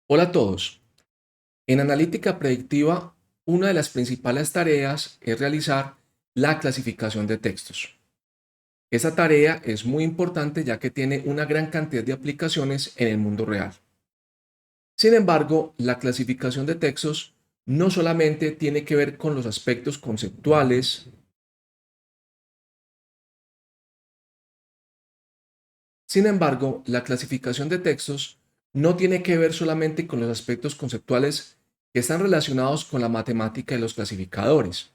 Hola a todos. En analítica predictiva, una de las principales tareas es realizar la clasificación de textos. Esa tarea es muy importante ya que tiene una gran cantidad de aplicaciones en el mundo real. Sin embargo, la clasificación de textos no solamente tiene que ver con los aspectos conceptuales. Sin embargo, la clasificación de textos no tiene que ver solamente con los aspectos conceptuales que están relacionados con la matemática y los clasificadores,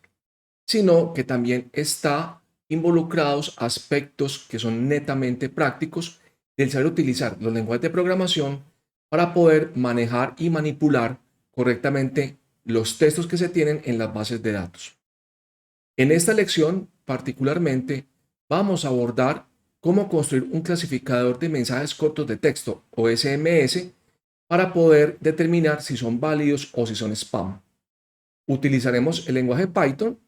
sino que también está involucrados aspectos que son netamente prácticos del saber utilizar los lenguajes de programación para poder manejar y manipular correctamente los textos que se tienen en las bases de datos. En esta lección, particularmente, vamos a abordar cómo construir un clasificador de mensajes cortos de texto o SMS para poder determinar si son válidos o si son spam. Utilizaremos el lenguaje Python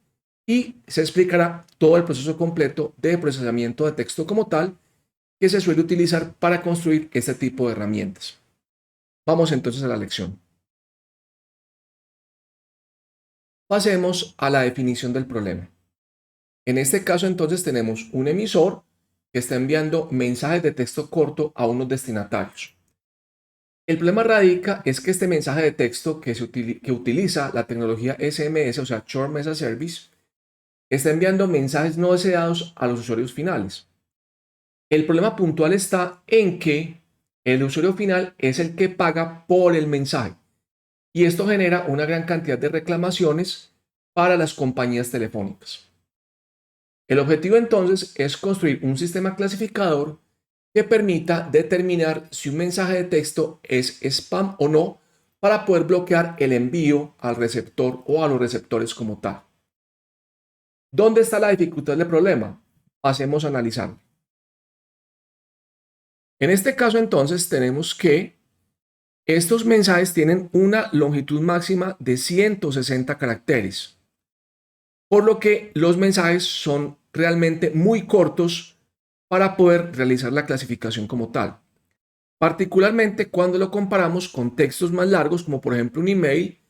y se explicará todo el proceso completo de procesamiento de texto como tal que se suele utilizar para construir este tipo de herramientas. Vamos entonces a la lección. Pasemos a la definición del problema. En este caso entonces tenemos un emisor que está enviando mensajes de texto corto a unos destinatarios. El problema radica es que este mensaje de texto que utiliza la tecnología SMS, o sea, Short Message Service, está enviando mensajes no deseados a los usuarios finales. El problema puntual está en que el usuario final es el que paga por el mensaje y esto genera una gran cantidad de reclamaciones para las compañías telefónicas. El objetivo entonces es construir un sistema clasificador que permita determinar si un mensaje de texto es spam o no para poder bloquear el envío al receptor o a los receptores como tal. ¿Dónde está la dificultad del problema? Pasemos a analizarlo. En este caso entonces tenemos que estos mensajes tienen una longitud máxima de 160 caracteres, por lo que los mensajes son realmente muy cortos para poder realizar la clasificación como tal, particularmente cuando lo comparamos con textos más largos como por ejemplo un email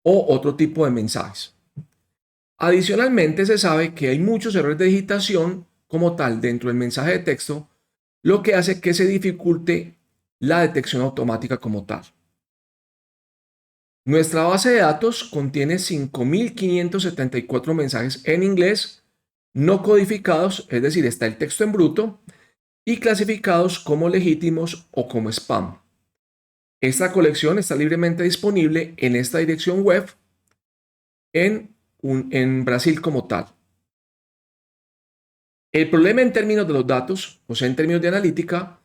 o otro tipo de mensajes. Adicionalmente se sabe que hay muchos errores de digitación como tal dentro del mensaje de texto, lo que hace que se dificulte la detección automática como tal. Nuestra base de datos contiene 5.574 mensajes en inglés no codificados, es decir, está el texto en bruto, y clasificados como legítimos o como spam. Esta colección está libremente disponible en esta dirección web en Brasil como tal. El problema en términos de los datos, o sea, en términos de analítica,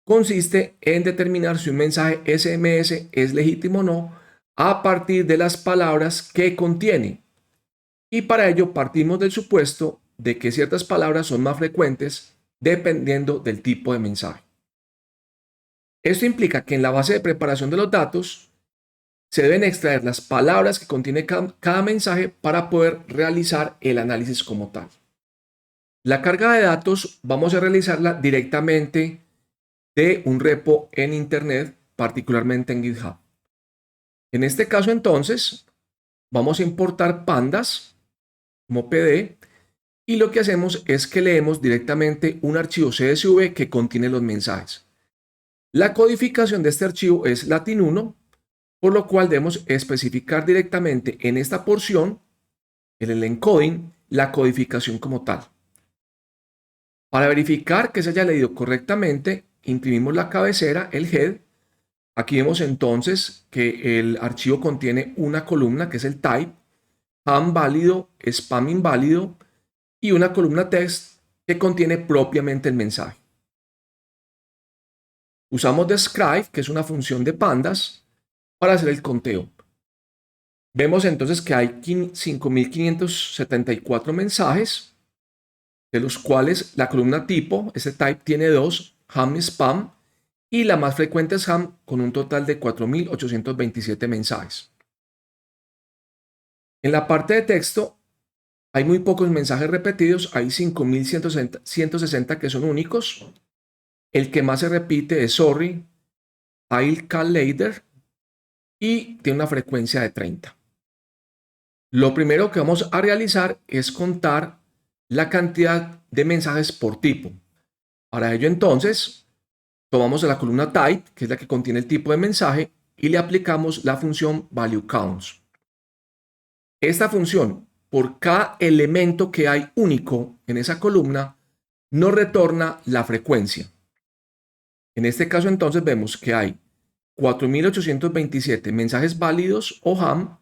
consiste en determinar si un mensaje SMS es legítimo o no a partir de las palabras que contiene. Y para ello partimos del supuesto de que ciertas palabras son más frecuentes dependiendo del tipo de mensaje. Esto implica que en la base de preparación de los datos se deben extraer las palabras que contiene cada mensaje para poder realizar el análisis como tal. La carga de datos vamos a realizarla directamente de un repo en Internet, particularmente en GitHub. En este caso entonces vamos a importar pandas como PD y lo que hacemos es que leemos directamente un archivo CSV que contiene los mensajes. La codificación de este archivo es Latin 1, por lo cual debemos especificar directamente en esta porción, en el encoding, la codificación como tal. Para verificar que se haya leído correctamente, imprimimos la cabecera, el head. Aquí vemos entonces que el archivo contiene una columna que es el type, ham válido, spam inválido y una columna text que contiene propiamente el mensaje. Usamos describe, que es una función de pandas, para hacer el conteo. Vemos entonces que hay 5.574 mensajes, de los cuales la columna tipo, ese type, tiene dos, ham y spam, y la más frecuente es ham, con un total de 4.827 mensajes. En la parte de texto hay muy pocos mensajes repetidos, hay 5.160 que son únicos. El que más se repite es sorry, I'll call later, y tiene una frecuencia de 30. Lo primero que vamos a realizar es contar la cantidad de mensajes por tipo. Para ello entonces tomamos la columna type, que es la que contiene el tipo de mensaje, y le aplicamos la función valueCounts. Esta función, por cada elemento que hay único en esa columna, nos retorna la frecuencia. En este caso entonces vemos que hay 4.827 mensajes válidos o ham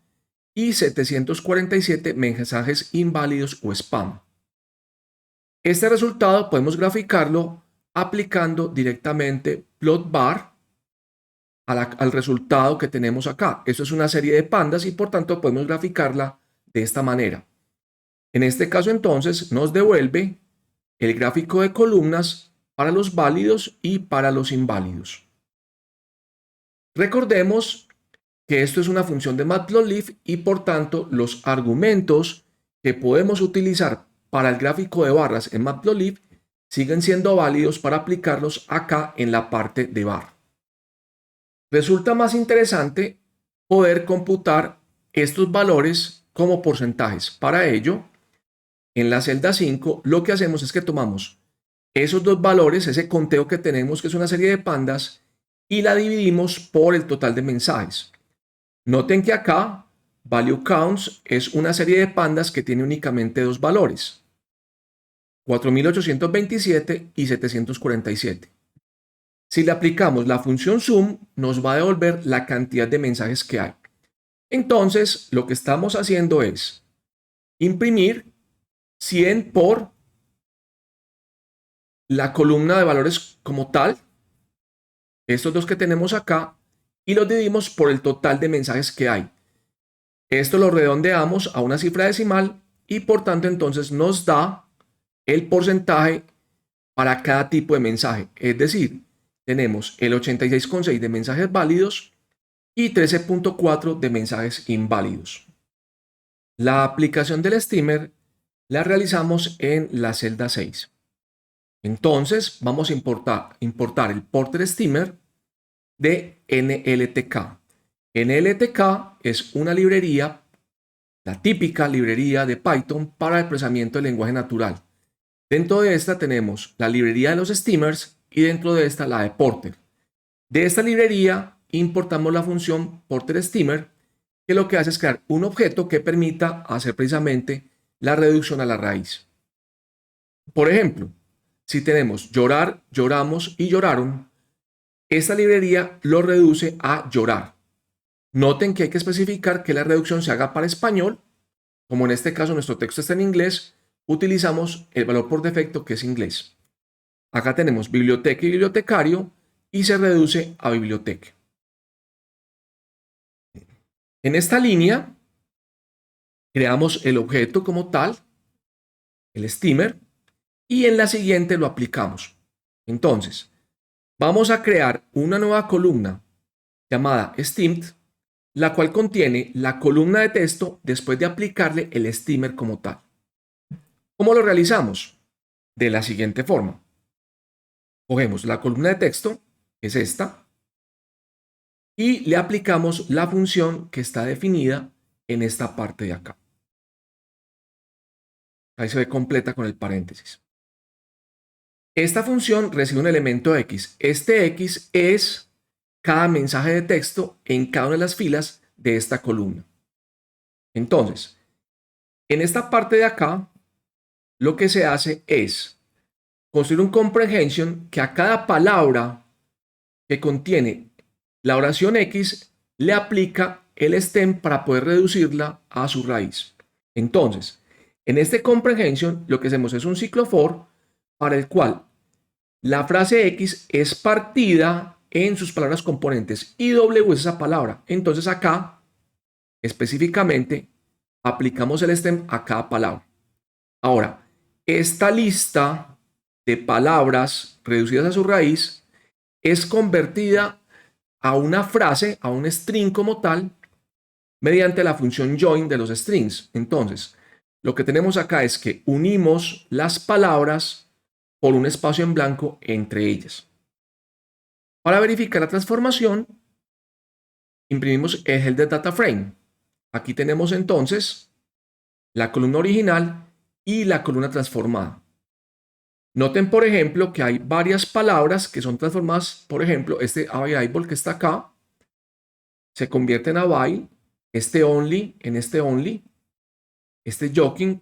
y 747 mensajes inválidos o spam. Este resultado podemos graficarlo aplicando directamente plot bar al resultado que tenemos acá. Esto es una serie de pandas y por tanto podemos graficarla de esta manera. En este caso entonces nos devuelve el gráfico de columnas para los válidos y para los inválidos. Recordemos que esto es una función de Matplotlib y por tanto los argumentos que podemos utilizar para el gráfico de barras en Matplotlib siguen siendo válidos para aplicarlos acá en la parte de bar. Resulta más interesante poder computar estos valores como porcentajes. Para ello, en la celda 5, lo que hacemos es que tomamos esos dos valores, ese conteo que tenemos, que es una serie de pandas, y la dividimos por el total de mensajes. Noten que acá, valueCounts es una serie de pandas que tiene únicamente dos valores, 4.827 y 747. Si le aplicamos la función sum, nos va a devolver la cantidad de mensajes que hay. Entonces, lo que estamos haciendo es imprimir 100 por la columna de valores como tal, estos dos que tenemos acá, y los dividimos por el total de mensajes que hay. Esto lo redondeamos a una cifra decimal y por tanto entonces nos da el porcentaje para cada tipo de mensaje. Es decir, tenemos el 86,6 de mensajes válidos y 13,4 de mensajes inválidos. La aplicación del steamer la realizamos en la celda 6. Entonces vamos a importar el porter steamer de NLTK. NLTK es una librería, la típica librería de Python para el procesamiento del lenguaje natural. Dentro de esta tenemos la librería de los steamers y dentro de esta la de porter. De esta librería importamos la función porter steamer, que lo que hace es crear un objeto que permita hacer precisamente la reducción a la raíz. Por ejemplo, si tenemos llorar, lloramos y lloraron, esta librería lo reduce a llorar. Noten que hay que especificar que la reducción se haga para español. Como en este caso nuestro texto está en inglés, utilizamos el valor por defecto que es inglés. Acá tenemos biblioteca y bibliotecario y se reduce a biblioteca. En esta línea creamos el objeto como tal, el steamer, y en la siguiente lo aplicamos. Entonces, vamos a crear una nueva columna llamada steamed, la cual contiene la columna de texto después de aplicarle el steamer como tal. ¿Cómo lo realizamos? De la siguiente forma. Cogemos la columna de texto, que es esta, y le aplicamos la función que está definida en esta parte de acá. Ahí se ve completa con el paréntesis. Esta función recibe un elemento X. Este X es cada mensaje de texto en cada una de las filas de esta columna. Entonces, en esta parte de acá, lo que se hace es construir un comprehension que a cada palabra que contiene la oración X le aplica el stem para poder reducirla a su raíz. Entonces, en este comprehension lo que hacemos es un ciclo for para el cual la frase X es partida en sus palabras componentes y W es esa palabra. Entonces acá, específicamente, aplicamos el stem a cada palabra. Ahora, esta lista de palabras reducidas a su raíz es convertida a una frase, a un string como tal, mediante la función join de los strings. Entonces, lo que tenemos acá es que unimos las palabras por un espacio en blanco entre ellas. Para verificar la transformación, imprimimos el Header Data Frame. Aquí tenemos entonces la columna original y la columna transformada. Noten, por ejemplo, que hay varias palabras que son transformadas. Por ejemplo, este available que está acá se convierte en avail, este only en este only, este joking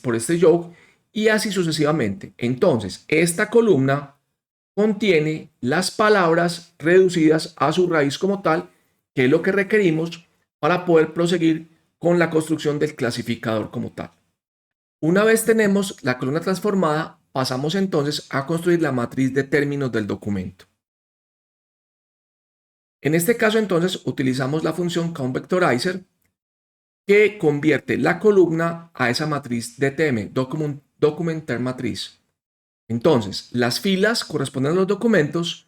por este joke y así sucesivamente. Entonces, esta columna contiene las palabras reducidas a su raíz como tal, que es lo que requerimos para poder proseguir con la construcción del clasificador como tal. Una vez tenemos la columna transformada, pasamos entonces a construir la matriz de términos del documento. En este caso entonces utilizamos la función countVectorizer que convierte la columna a esa matriz DTM, Document Term Matriz. Entonces, las filas corresponden a los documentos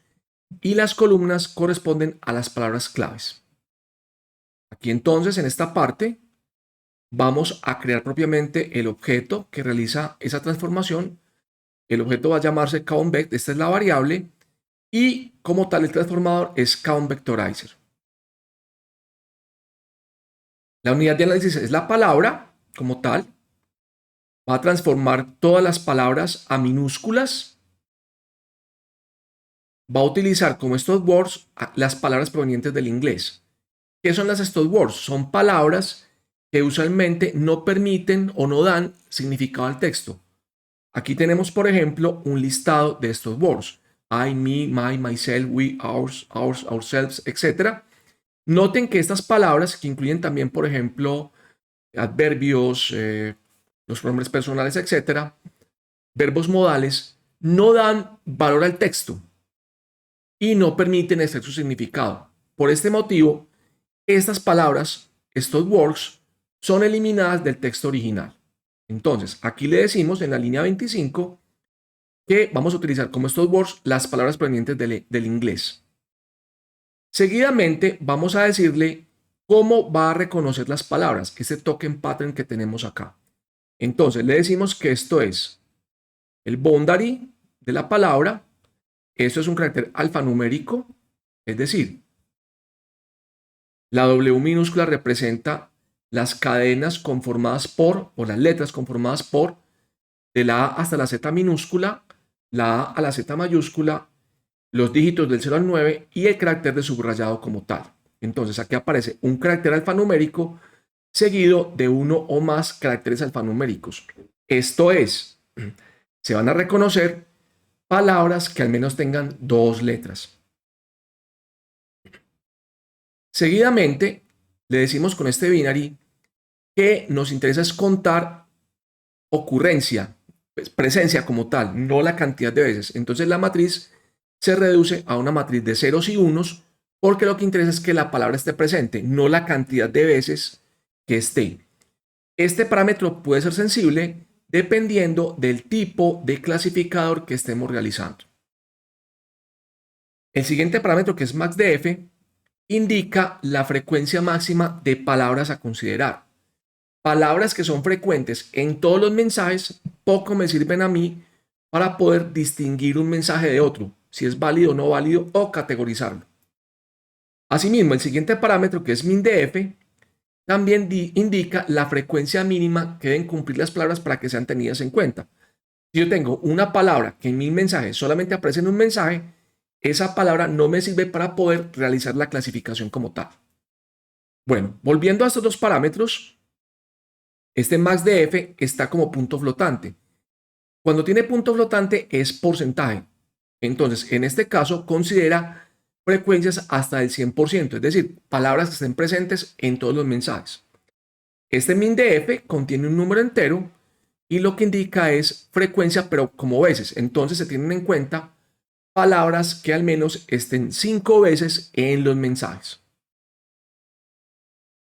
y las columnas corresponden a las palabras claves. Aquí entonces, en esta parte, vamos a crear propiamente el objeto que realiza esa transformación. El objeto va a llamarse countVect, esta es la variable, y como tal el transformador es countVectorizer. La unidad de análisis es la palabra como tal. Va a transformar todas las palabras a minúsculas. Va a utilizar como stop words las palabras provenientes del inglés. ¿Qué son las stop words? Son palabras que usualmente no permiten o no dan significado al texto. Aquí tenemos, por ejemplo, un listado de stop words. I, me, my, myself, we, ours, ourselves, etc. Noten que estas palabras, que incluyen también, por ejemplo, adverbios, los pronombres personales, etc., verbos modales, no dan valor al texto y no permiten extraer su significado. Por este motivo, estas palabras, estos words, son eliminadas del texto original. Entonces, aquí le decimos en la línea 25 que vamos a utilizar como estos words las palabras provenientes del inglés. Seguidamente, vamos a decirle cómo va a reconocer las palabras, ese token pattern que tenemos acá. Entonces, le decimos que esto es el boundary de la palabra. Esto es un carácter alfanumérico, es decir, la W minúscula representa las cadenas conformadas por, o las letras conformadas por, de la A hasta la Z minúscula, la A a la Z mayúscula, los dígitos del 0 al 9 y el carácter de subrayado como tal. Entonces aquí aparece un carácter alfanumérico seguido de uno o más caracteres alfanuméricos. Esto es, se van a reconocer palabras que al menos tengan dos letras. Seguidamente, le decimos con este binary que nos interesa es contar ocurrencia, pues, presencia como tal, no la cantidad de veces. Entonces la matriz se reduce a una matriz de ceros y unos porque lo que interesa es que la palabra esté presente, no la cantidad de veces que esté. Este parámetro puede ser sensible dependiendo del tipo de clasificador que estemos realizando. El siguiente parámetro, que es maxdf, indica la frecuencia máxima de palabras a considerar. Palabras que son frecuentes en todos los mensajes poco me sirven a mí para poder distinguir un mensaje de otro, si es válido o no válido, o categorizarlo. Asimismo, el siguiente parámetro, que es mindf, también indica la frecuencia mínima que deben cumplir las palabras para que sean tenidas en cuenta. Si yo tengo una palabra que en mi mensaje solamente aparece en un mensaje, esa palabra no me sirve para poder realizar la clasificación como tal. Bueno, volviendo a estos dos parámetros, este maxdf está como punto flotante. Cuando tiene punto flotante es porcentaje. Entonces, en este caso, considera frecuencias hasta el 100%, es decir, palabras que estén presentes en todos los mensajes. Este mindf contiene un número entero y lo que indica es frecuencia, pero como veces. Entonces, se tienen en cuenta palabras que al menos estén 5 veces en los mensajes.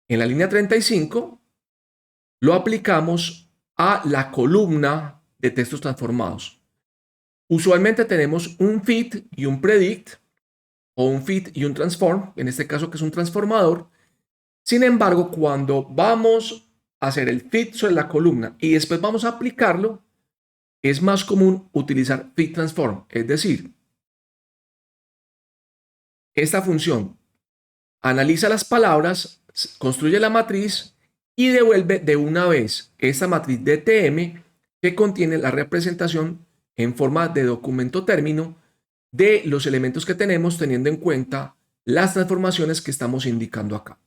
En la línea 35 lo aplicamos a la columna de textos transformados. Usualmente tenemos un fit y un predict, o un fit y un transform, en este caso que es un transformador. Sin embargo, cuando vamos a hacer el fit sobre la columna y después vamos a aplicarlo, es más común utilizar fit transform, es decir, esta función analiza las palabras, construye la matriz y devuelve de una vez esta matriz DTM que contiene la representación en forma de documento término de los elementos que tenemos, teniendo en cuenta las transformaciones que estamos indicando acá.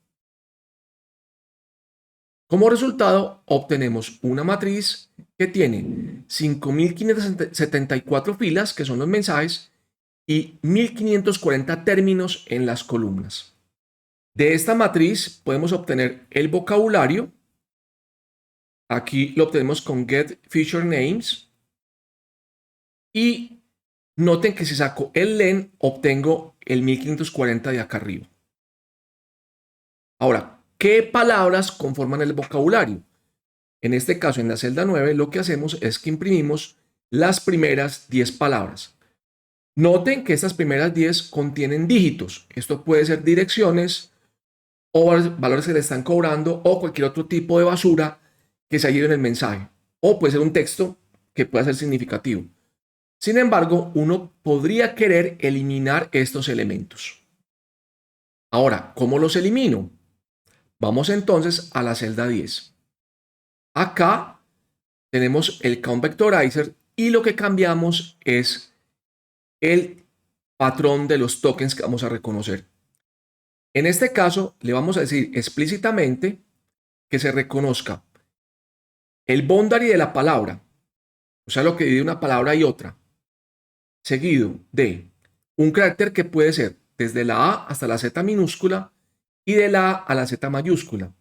Como resultado, obtenemos una matriz que tiene 5.574 filas, que son los mensajes, y 1.540 términos en las columnas. De esta matriz podemos obtener el vocabulario. Aquí lo obtenemos con Get Feature Names. Y noten que si saco el len, obtengo el 1.540 de acá arriba. Ahora, ¿qué palabras conforman el vocabulario? En este caso, en la celda 9, lo que hacemos es que imprimimos las primeras 10 palabras. Noten que estas primeras 10 contienen dígitos. Esto puede ser direcciones o valores que le están cobrando o cualquier otro tipo de basura que se haya ido en el mensaje. O puede ser un texto que pueda ser significativo. Sin embargo, uno podría querer eliminar estos elementos. Ahora, ¿cómo los elimino? Vamos entonces a la celda 10. Acá tenemos el Count Vectorizer y lo que cambiamos es el patrón de los tokens que vamos a reconocer. En este caso, le vamos a decir explícitamente que se reconozca el boundary de la palabra, o sea, lo que divide una palabra y otra, seguido de un carácter que puede ser desde la A hasta la Z minúscula y de la A a la Z mayúscula.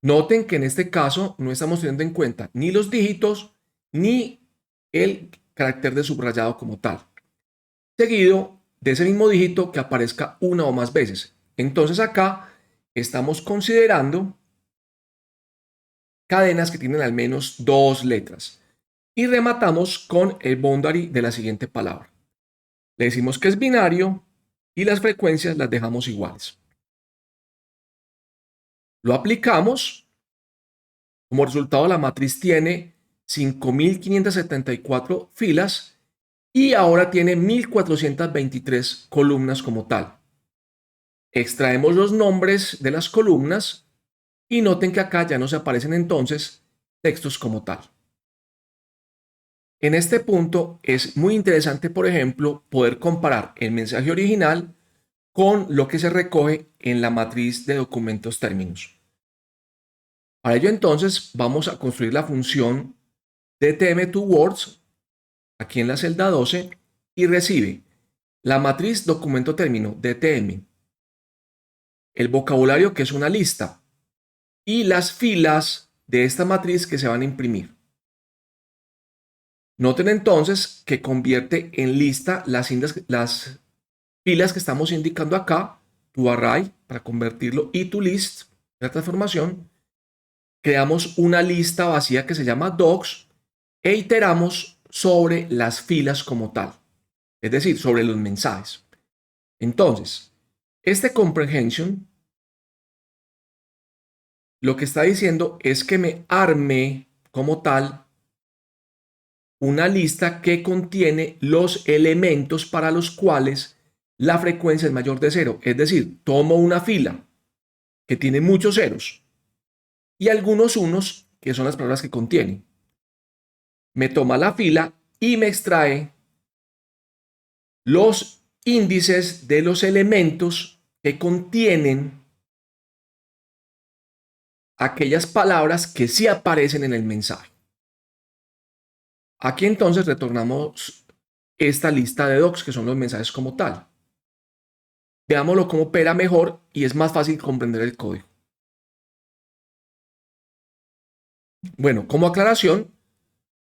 Noten que en este caso no estamos teniendo en cuenta ni los dígitos ni el carácter de subrayado como tal. Seguido de ese mismo dígito que aparezca una o más veces. Entonces acá estamos considerando cadenas que tienen al menos 2 letras. Y rematamos con el boundary de la siguiente palabra. Le decimos que es binario y las frecuencias las dejamos iguales. Lo aplicamos. Como resultado, la matriz tiene 5.574 filas y ahora tiene 1.423 columnas como tal. Extraemos los nombres de las columnas y noten que acá ya no se aparecen entonces textos como tal. En este punto es muy interesante, por ejemplo, poder comparar el mensaje original con lo que se recoge en la matriz de documentos términos. Para ello entonces vamos a construir la función DTM2Words aquí en la celda 12 y recibe la matriz documento término DTM, el vocabulario que es una lista y las filas de esta matriz que se van a imprimir. Noten entonces que convierte en lista las filas que estamos indicando acá, toArray para convertirlo y toList, la transformación. Creamos una lista vacía que se llama docs e iteramos sobre las filas como tal, es decir, sobre los mensajes. Entonces, este comprehension lo que está diciendo es que me arme como tal una lista que contiene los elementos para los cuales la frecuencia es mayor de 0. Es decir, tomo una fila que tiene muchos ceros y algunos unos, que son las palabras que contiene. Me toma la fila y me extrae los índices de los elementos que contienen aquellas palabras que sí aparecen en el mensaje. Aquí entonces retornamos esta lista de docs que son los mensajes como tal. Veámoslo cómo opera mejor y es más fácil comprender el código. Bueno, como aclaración,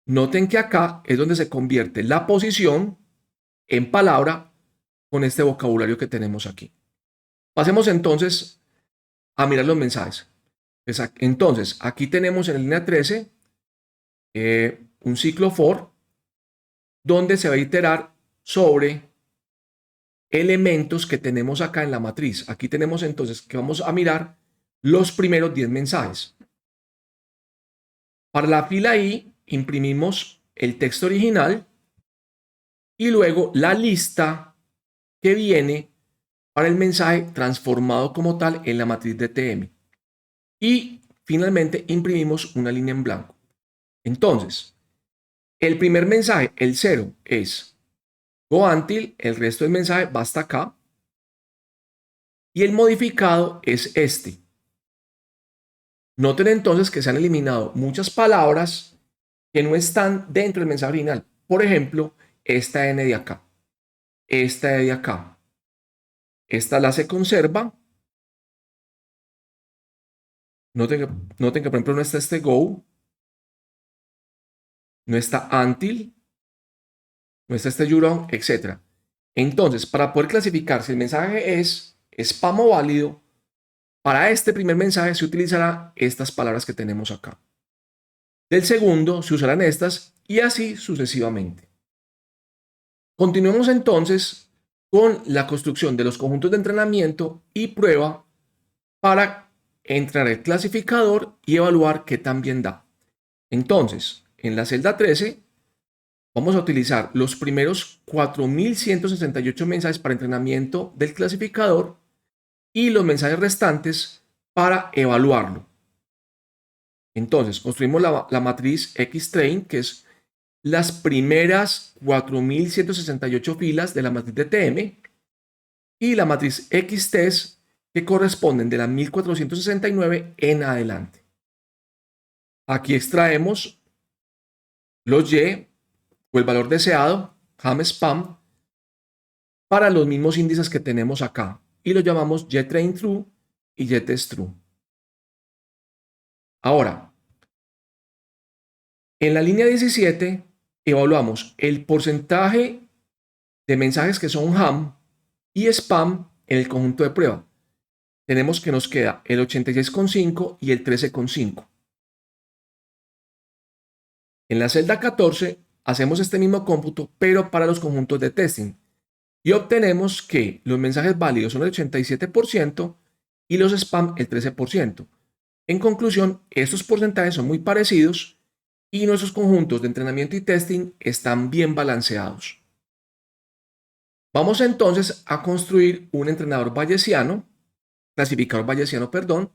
noten que acá es donde se convierte la posición en palabra con este vocabulario que tenemos aquí. Pasemos entonces a mirar los mensajes. Entonces, aquí tenemos en la línea 13 un ciclo for donde se va a iterar sobre elementos que tenemos acá en la matriz. Aquí tenemos entonces que vamos a mirar los primeros 10 mensajes. Para la fila I imprimimos el texto original y luego la lista que viene para el mensaje transformado como tal en la matriz de TM. Y finalmente imprimimos una línea en blanco. Entonces, el primer mensaje, el 0, es go until, el resto del mensaje va hasta acá. Y el modificado es este. Noten entonces que se han eliminado muchas palabras que no están dentro del mensaje original. Por ejemplo, esta N de acá, esta E de acá. Esta la se conserva. Noten que, por ejemplo, no está este go, no está until, no está este you're, etc. Entonces, para poder clasificar si el mensaje es spam o válido, para este primer mensaje se utilizará estas palabras que tenemos acá. Del segundo se usarán estas y así sucesivamente. Continuemos entonces con la construcción de los conjuntos de entrenamiento y prueba para entrar el clasificador y evaluar qué tan bien da. Entonces, en la celda 13 vamos a utilizar los primeros 4168 mensajes para entrenamiento del clasificador y los mensajes restantes para evaluarlo. Entonces, construimos la matriz XTrain, que es las primeras 4168 filas de la matriz de TM, y la matriz XTEST, que corresponden de la 1469 en adelante. Aquí extraemos los Y o el valor deseado, ham spam, para los mismos índices que tenemos acá, y los llamamos YTrain true y YTest true. Ahora, en la línea 17 evaluamos el porcentaje de mensajes que son ham y spam en el conjunto de prueba. Tenemos que nos queda el 86,5 y el 13,5. En la celda 14 hacemos este mismo cómputo, pero para los conjuntos de testing. Y obtenemos que los mensajes válidos son el 87% y los spam el 13%. En conclusión, estos porcentajes son muy parecidos y nuestros conjuntos de entrenamiento y testing están bien balanceados. Vamos entonces a construir un entrenador bayesiano, clasificador bayesiano, perdón,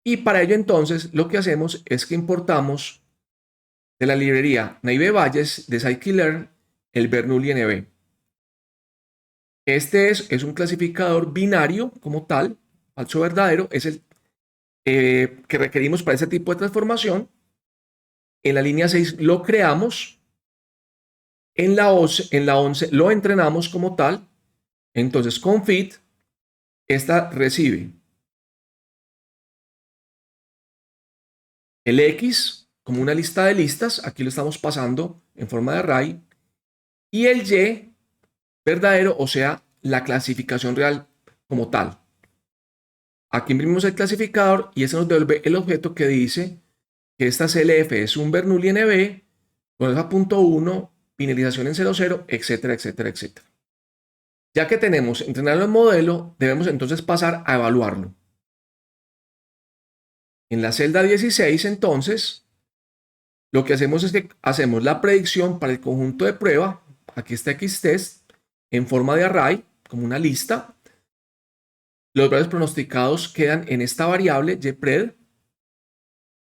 y para ello entonces lo que hacemos es que importamos de la librería Naive Bayes de Scikit-learn el Bernoulli NB. Este es un clasificador binario como tal, falso verdadero, es el que requerimos para ese tipo de transformación. En la línea 6 lo creamos, en la 11 lo entrenamos como tal. Entonces con fit, esta recibe el X como una lista de listas, aquí lo estamos pasando en forma de array, y el Y verdadero, o sea, la clasificación real como tal. Aquí imprimimos el clasificador y eso nos devuelve el objeto que dice que esta CLF es un Bernoulli NB con alfa.1, finalización en 00, etcétera, etcétera, etcétera. Ya que tenemos entrenado el modelo, debemos entonces pasar a evaluarlo. En la celda 16, entonces, lo que hacemos es que hacemos la predicción para el conjunto de prueba. Aquí está XTest en forma de array, como una lista. Los valores pronosticados quedan en esta variable YPRED.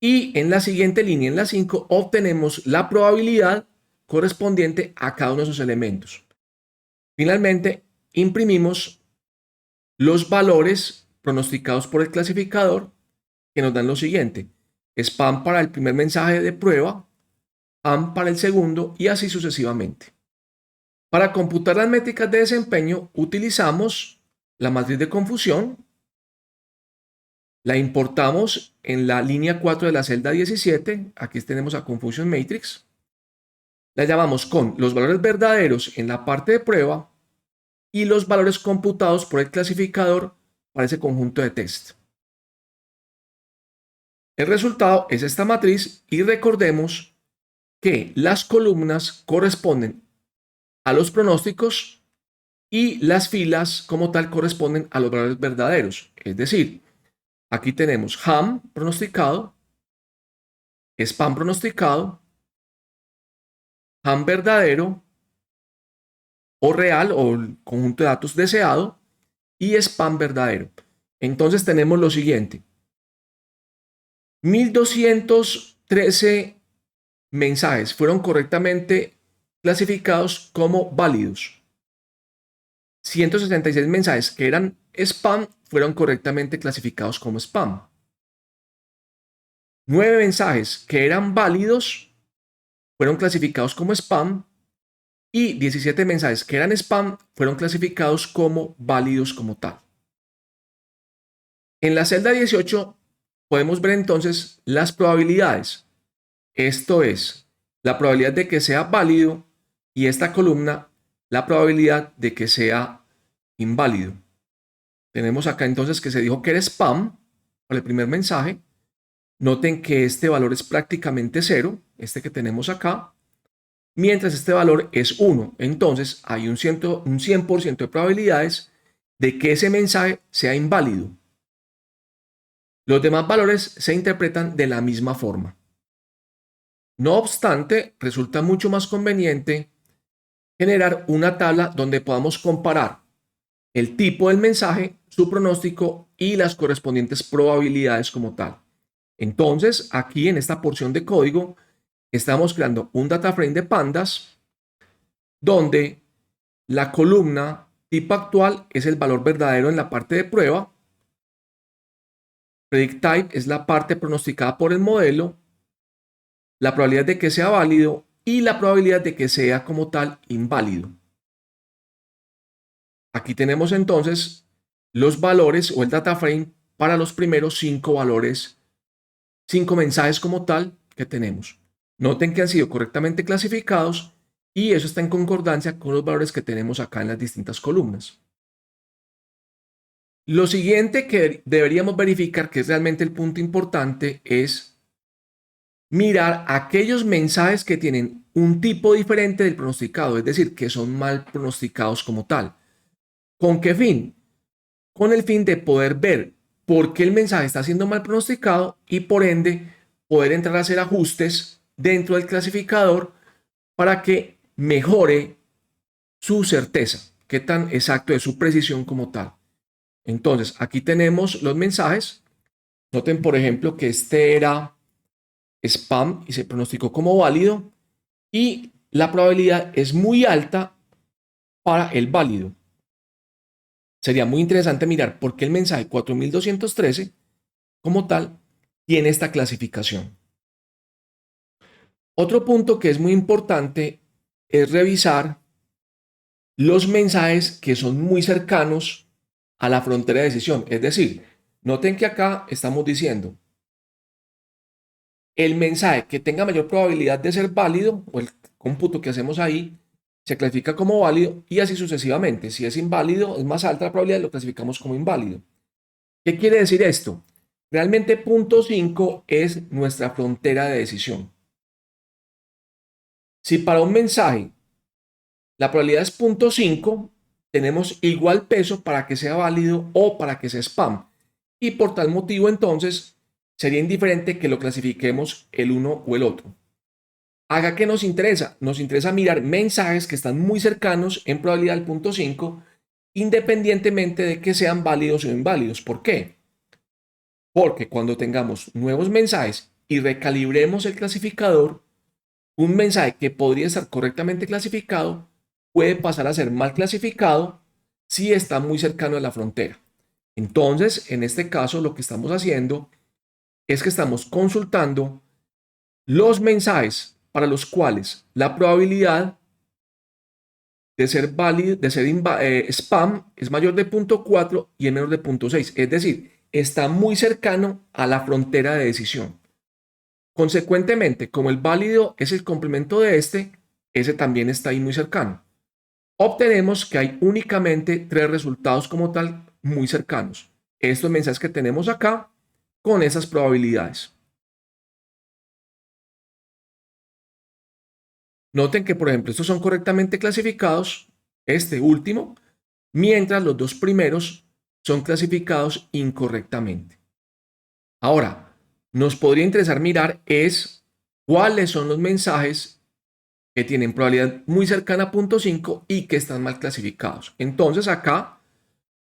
Y en la siguiente línea, en la 5, obtenemos la probabilidad correspondiente a cada uno de esos elementos. Finalmente, imprimimos los valores pronosticados por el clasificador que nos dan lo siguiente: spam para el primer mensaje de prueba, ham para el segundo y así sucesivamente. Para computar las métricas de desempeño utilizamos la matriz de confusión, la importamos en la línea 4 de la celda 17, aquí tenemos a Confusion Matrix, la llamamos con los valores verdaderos en la parte de prueba y los valores computados por el clasificador para ese conjunto de test. El resultado es esta matriz y recordemos que las columnas corresponden a los pronósticos y las filas como tal corresponden a los valores verdaderos. Es decir, aquí tenemos ham pronosticado, spam pronosticado, ham verdadero o real o el conjunto de datos deseado y spam verdadero. Entonces tenemos lo siguiente. 1213 mensajes fueron correctamente clasificados como válidos. 166 mensajes que eran spam fueron correctamente clasificados como spam. 9 mensajes que eran válidos fueron clasificados como spam y 17 mensajes que eran spam fueron clasificados como válidos como tal. En la celda 18 podemos ver entonces las probabilidades. Esto es, la probabilidad de que sea válido y esta columna, la probabilidad de que sea inválido. Tenemos acá entonces que se dijo que era spam para el primer mensaje. Noten que este valor es prácticamente 0, este que tenemos acá, mientras este valor es 1. Entonces hay un 100% de probabilidades de que ese mensaje sea inválido. Los demás valores se interpretan de la misma forma. No obstante, resulta mucho más conveniente generar una tabla donde podamos comparar el tipo del mensaje, su pronóstico y las correspondientes probabilidades como tal. Entonces, aquí en esta porción de código, estamos creando un data frame de pandas donde la columna tipo actual es el valor verdadero en la parte de prueba, predict type es la parte pronosticada por el modelo, la probabilidad de que sea válido y la probabilidad de que sea como tal inválido. Aquí tenemos entonces los valores o el data frame para los primeros 5 valores, 5 mensajes como tal que tenemos. Noten que han sido correctamente clasificados y eso está en concordancia con los valores que tenemos acá en las distintas columnas. Lo siguiente que deberíamos verificar, que es realmente el punto importante, es mirar aquellos mensajes que tienen un tipo diferente del pronosticado, es decir, que son mal pronosticados como tal. ¿Con qué fin? Con el fin de poder ver por qué el mensaje está siendo mal pronosticado y por ende poder entrar a hacer ajustes dentro del clasificador para que mejore su certeza, qué tan exacto es su precisión como tal. Entonces, aquí tenemos los mensajes. Noten, por ejemplo, que este era spam y se pronosticó como válido y la probabilidad es muy alta para el válido. Sería muy interesante mirar por qué el mensaje 4213 como tal tiene esta clasificación. Otro punto que es muy importante es revisar los mensajes que son muy cercanos a la frontera de decisión. Es decir, noten que acá estamos diciendo el mensaje que tenga mayor probabilidad de ser válido o el cómputo que hacemos ahí se clasifica como válido y así sucesivamente. Si es inválido, es más alta la probabilidad, lo clasificamos como inválido. ¿Qué quiere decir esto? Realmente punto 5 es nuestra frontera de decisión. Si para un mensaje la probabilidad es 0.5, tenemos igual peso para que sea válido o para que sea spam. Y por tal motivo, entonces, sería indiferente que lo clasifiquemos el uno o el otro. Acá que nos interesa mirar mensajes que están muy cercanos en probabilidad al 0.5, independientemente de que sean válidos o inválidos. ¿Por qué? Porque cuando tengamos nuevos mensajes y recalibremos el clasificador, un mensaje que podría estar correctamente clasificado puede pasar a ser mal clasificado si está muy cercano a la frontera. Entonces, en este caso, lo que estamos haciendo es que estamos consultando los mensajes para los cuales la probabilidad de ser válido, de ser spam es mayor de 0.4 y es menor de 0.6. Es decir, está muy cercano a la frontera de decisión. Consecuentemente, como el válido es el complemento de este, ese también está ahí muy cercano. Obtenemos que hay únicamente 3 resultados como tal muy cercanos. Estos mensajes que tenemos acá con esas probabilidades. Noten que, por ejemplo, estos son correctamente clasificados, este último, mientras los dos primeros son clasificados incorrectamente. Ahora, nos podría interesar mirar es cuáles son los mensajes que tienen probabilidad muy cercana a 0.5 y que están mal clasificados. Entonces acá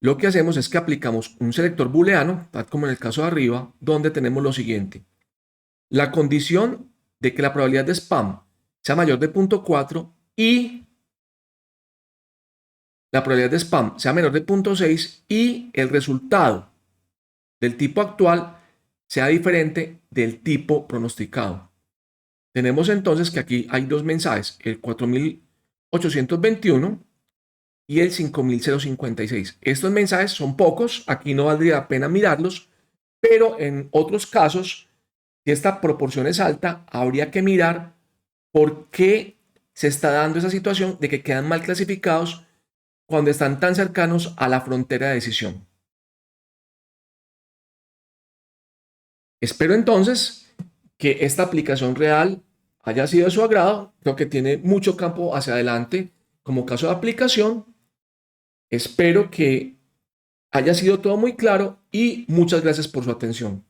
lo que hacemos es que aplicamos un selector booleano, tal como en el caso de arriba, donde tenemos lo siguiente. La condición de que la probabilidad de spam sea mayor de 0.4 y la probabilidad de spam sea menor de 0.6 y el resultado del tipo actual sea diferente del tipo pronosticado. Tenemos entonces que aquí hay dos mensajes, el 4821 y el 5056. Estos mensajes son pocos, aquí no valdría la pena mirarlos, pero en otros casos, si esta proporción es alta, habría que mirar por qué se está dando esa situación de que quedan mal clasificados cuando están tan cercanos a la frontera de decisión. Espero entonces que esta aplicación real haya sido de su agrado. Creo que tiene mucho campo hacia adelante como caso de aplicación. Espero que haya sido todo muy claro y muchas gracias por su atención.